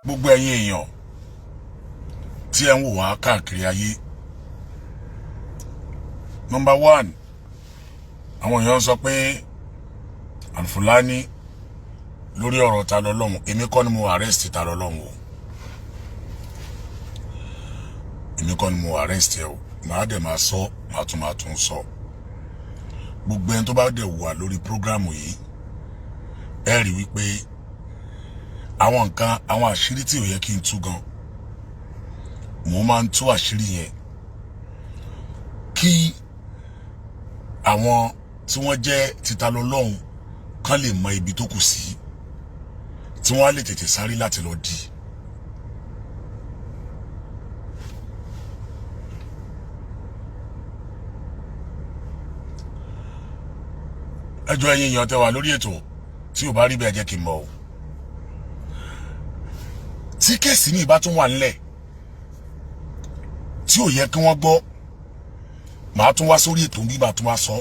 gbogbo ẹ̀yin èèyàn tí ẹ ń wò wá káàkiri ayé. Number 1, àwọn èèyàn sọ pé Al-fulanny lórí ọ̀rọ̀ ta lọ́lọ́hun. Èmi kọ́ ni mo arrest ta lọ́lọ́hun o. Èmi kọ́ ni mo arrest ẹ o. Màá dẹ̀ máa sọ, màá tún sọ. Gbogbo ẹni tó bá dẹ̀ wà lórí prógrámù yìí, ẹ rí wípé àwọn nǹkan, àwọn àṣírí tí ò yẹ kí n tú gan, mo máa ń tú àṣírí yẹn kí àwọn tí wọ́n jẹ́ títa lọ́lọ́hun kán lè mọ ibi tó kù sí, tí wọ́n á lè tètè sáré láti lọ dì. Ẹjọ́ ẹ̀yin èèyàn tẹ́ wà lórí ètò tí ò bá rí bẹ́ẹ̀ jẹ́ kí n mọ̀ o. Tí kéèsì ní ìbá tún wà nílẹ̀ tí ò yẹ kí wọ́n gbọ́, màá tún wá sórí ètò bí màá tún wá sọ.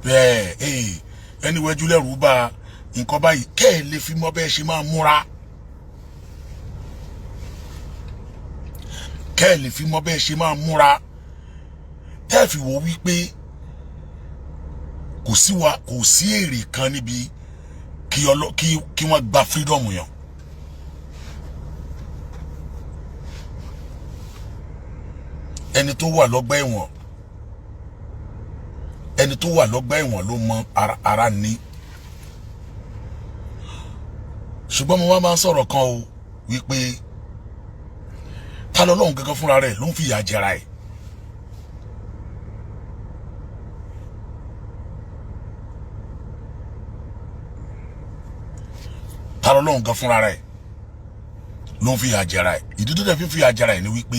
Bẹ́ẹ̀ ẹni wẹ́jú lẹ́rù bá nǹkan báyìí kẹ́ ẹ̀ lè fi mọ̀ bẹ́ẹ̀ ṣe máa múra. Kẹ́ ẹ̀ lè fi mọ̀ bẹ́ẹ̀ ṣe máa múra. Tẹ́ ẹ̀ fi wò wípé kò sí èrè kan níbi kí wọ́n gba freedom yàn. Ẹni tó wà lọ́gbà ẹ̀wọ̀n ló mọ ara ní. Ṣùgbọ́n mo wá máa ń sọ̀rọ̀ kan o wípé ta lọ́lọ́hun gangan fúnra rẹ̀ ló ń fìyà jẹra ẹ̀. Ta lọ́lọ́hun gangan fúnra rẹ̀ ló ń fìyà jẹra ẹ̀. Ìdí tó dẹ̀ fi fìyà jẹra ẹ̀ ni wípé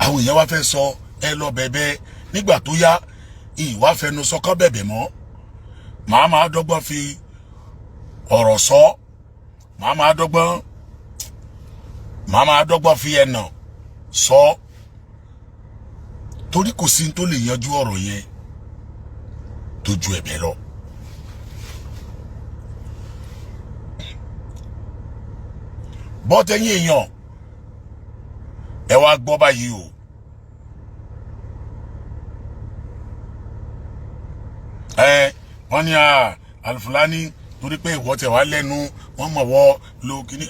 àwọn èèyàn wá fẹ́ sọ ẹ lọ bẹ̀bẹ̀, nígbà tó yá ìwà fẹnu sọkọ bẹ̀bẹ̀ mọ́. Màá máa dọ́gbọ́n fi ọ̀rọ̀ sọ, màá máa dọ́gbọ́n fi ẹnà sọ, torí kò sí tó lè yanjú ọ̀rọ̀ yẹn tó ju ẹ̀bẹ̀ lọ. Bọ́tẹ̀yìn èèyàn ẹ wá gbọ́ báyìí o. Wọ́n ní Al-fulanny torí pé ìwọ tẹ̀ wá lẹ́nu, wọ́n mọ̀ wọ́ lo kíní.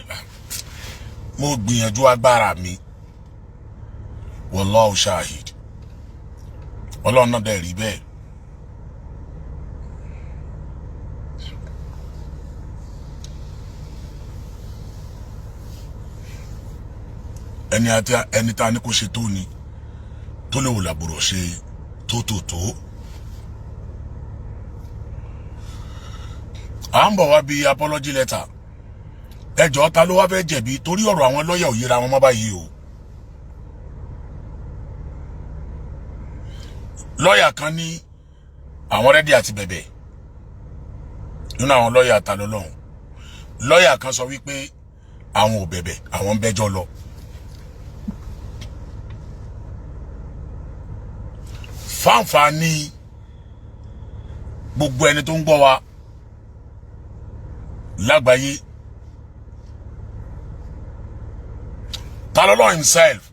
Mo gbìyànjú agbára mi, wallahu shahid, Ọlọ́run náà dẹ̀ rí bẹ́ẹ̀. Ẹni tá ní kó ṣe tó ni tó lè wò làbúrò ṣe tó. À ń bọ̀ wá bí apology letter. Ẹjọ́ ta ló wá fẹ́ jẹ̀bi, torí ọ̀rọ̀ àwọn lọ́yà ò yíra wọn mọ́ báyìí o. Lọ́yà kan ní àwọn rẹ́dí àti bẹ̀bẹ̀ nínú àwọn lọ́yà ta lọ́lọ́hun. Lọ́yà kan sọ wípé àwọn ò bẹ̀bẹ̀, àwọn ń bẹ́jọ́ lọ. Fáǹfà ní gbogbo ẹni tó ń gbọ́ wa lágbàáyé, ta lọ́lọ́hun himself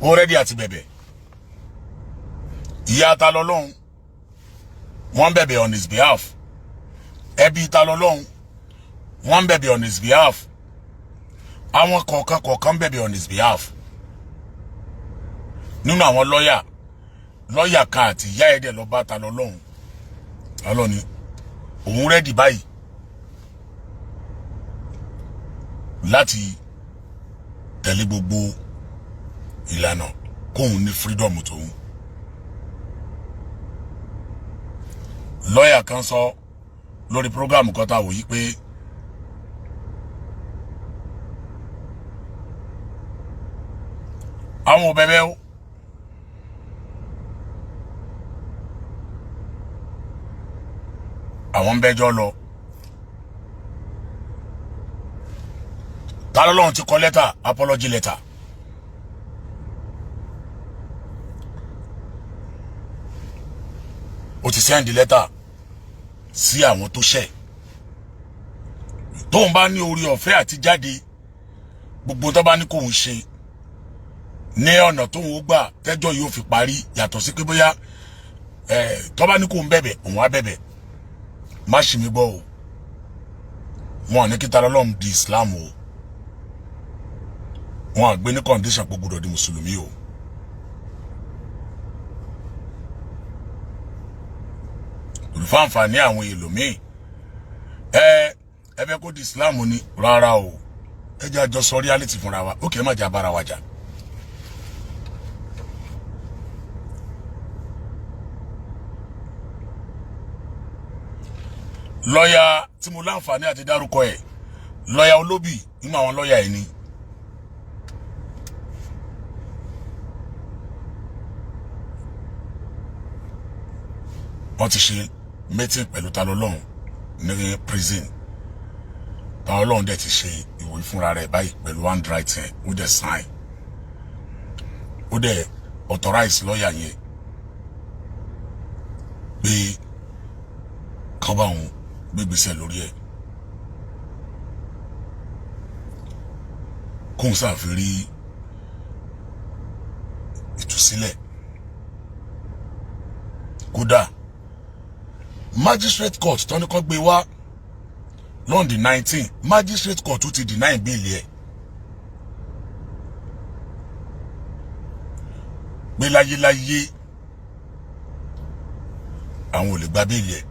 already àti bẹ̀bẹ̀. Ìyá ta lọ́lọ́hun wọ́n bẹ̀bẹ̀ on his behalf. Ẹbí ta lọ́lọ́hun wọ́n bẹ̀bẹ̀ on his behalf. Àwọn kọ̀ọ̀kan bẹ̀bẹ̀ on his behalf. Nínú àwọn lọ́yà kan àti ìyá ẹ̀dẹ̀ lọ bá ta lọ́lọ́hun. Ọlọ́ni òun rẹ́dì báyìí láti tẹ̀lé gbogbo ìlànà kóhun ní freedom tóhun. Lọ́yà kan sọ lórí program kan tá wò yí pé àwọn ò bẹ̀bẹ̀ o. Àwọn ń bẹ́jọ́ lọ. Ta lọ́lọ́hun ti kọ lẹ́tà, apology letter. Ó ti send letter sí àwọn tó ṣẹ̀ tóun bá ní orí ọ̀fẹ́ àti jáde gbogbo tó bá ní kóun ṣe ní ọ̀nà tóun ó gbà tẹ́jọ́ yóò fi parí yàtọ̀ sí pé bóyá tó bá ní kóun bẹ̀bẹ̀ òun á bẹ̀bẹ̀ má ṣì mí gbọ́ o wọn ní kí ta lọ́lọ́run di Islam o wọn àgbé ní condition pé gbọdọ̀ di mùsùlùmí o olùfàǹfààní àwọn èèlò míì ẹ fẹ́ kó di Islam ni rárá o ẹ jẹ́ àjọ sọ reality fúnra wa ó kì í má jà bára wa jà. lọ́yà tí mo láǹfààní àti dárúkọ ẹ̀ lọ́yà olóbì nínú àwọn lọ́yà ẹ̀ ni wọ́n ti ṣe meeting pẹ̀lú Talọ́lọ́hun ní prison Talọ́lọ́hun dẹ̀ ti ṣe ìwé fúnra rẹ̀ báyìí pẹ̀lú handwriting ó dẹ̀ sign ó dẹ̀ authorize lọ́yà yẹn pé kọ́bà òun gbégbèsè lórí ẹ̀ kóun sáàfin rí ìtúsílẹ̀ kódà magistrate court tó ní kó gbé wá lọ́ndì 19 magistrate court tó ti deny bail ẹ̀ pé láyéláyé àwọn ò lè gba bail ẹ̀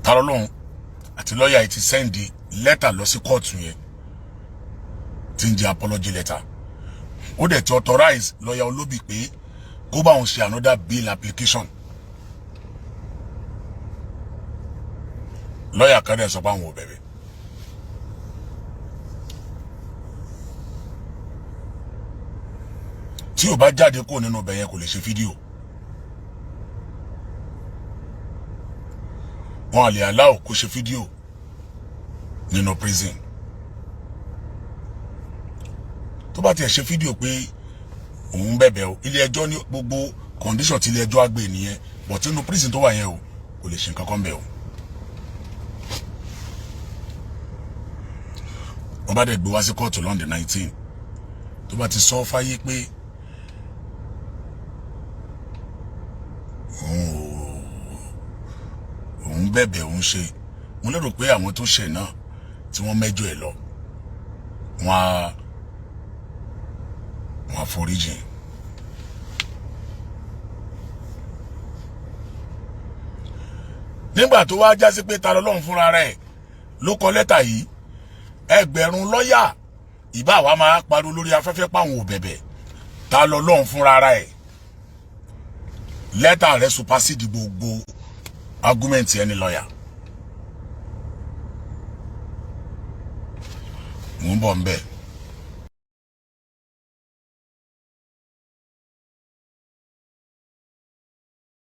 Talọ́lọ́hun àti lọ́yà ti sẹ́ndì lẹ́tà lọ sí kóòtù yẹn tí ń jẹ́ apology letter ó dẹ̀ ti authorize lọ́yà olóbì pé kó bá òun ṣe another bail application lọ́yà kan dẹ̀ sọ pé àwọn ò bẹ̀bẹ̀ tí ò bá jáde kó nínú ọbẹ̀ yẹn kò lè ṣe fídíò wọn à lè allow kó ṣe fídíò nínú prison tó bá tiẹ̀ ṣe fídíò pé òun bẹ̀bẹ̀ o ilé ẹjọ́ ní gbogbo condition tí ilé ẹjọ́ á gbé nìyẹn but nínú prison tó wà yẹn o kò lè ṣe nǹkan kan bẹ̀ o wọ́n bá dẹ̀ gbé wá sí kóòtù lọ́ndì 19 tó bá ti sọ fáyé pé òun bẹ̀bẹ̀ òun ṣe mo lérò pé àwọn tó ṣẹ̀ náà tí wọ́n mẹ́jọ ẹ̀ lọ wọ́n á foríjì nígbà tó wá já sí pé Talọ́lọ́hun fúnra rẹ̀ ló kọ lẹ́tà yìí ẹgbẹ̀rún lọ́yà ìbá wa máa pariwo lórí afẹ́fẹ́ páwọn ò bẹ̀bẹ̀ Talọ́lọ́hun fúnra rẹ̀ lẹ́tà rẹ̀ supersede gbogbo argument ẹni lọ́yà mò ń bọ̀ ń bẹ̀.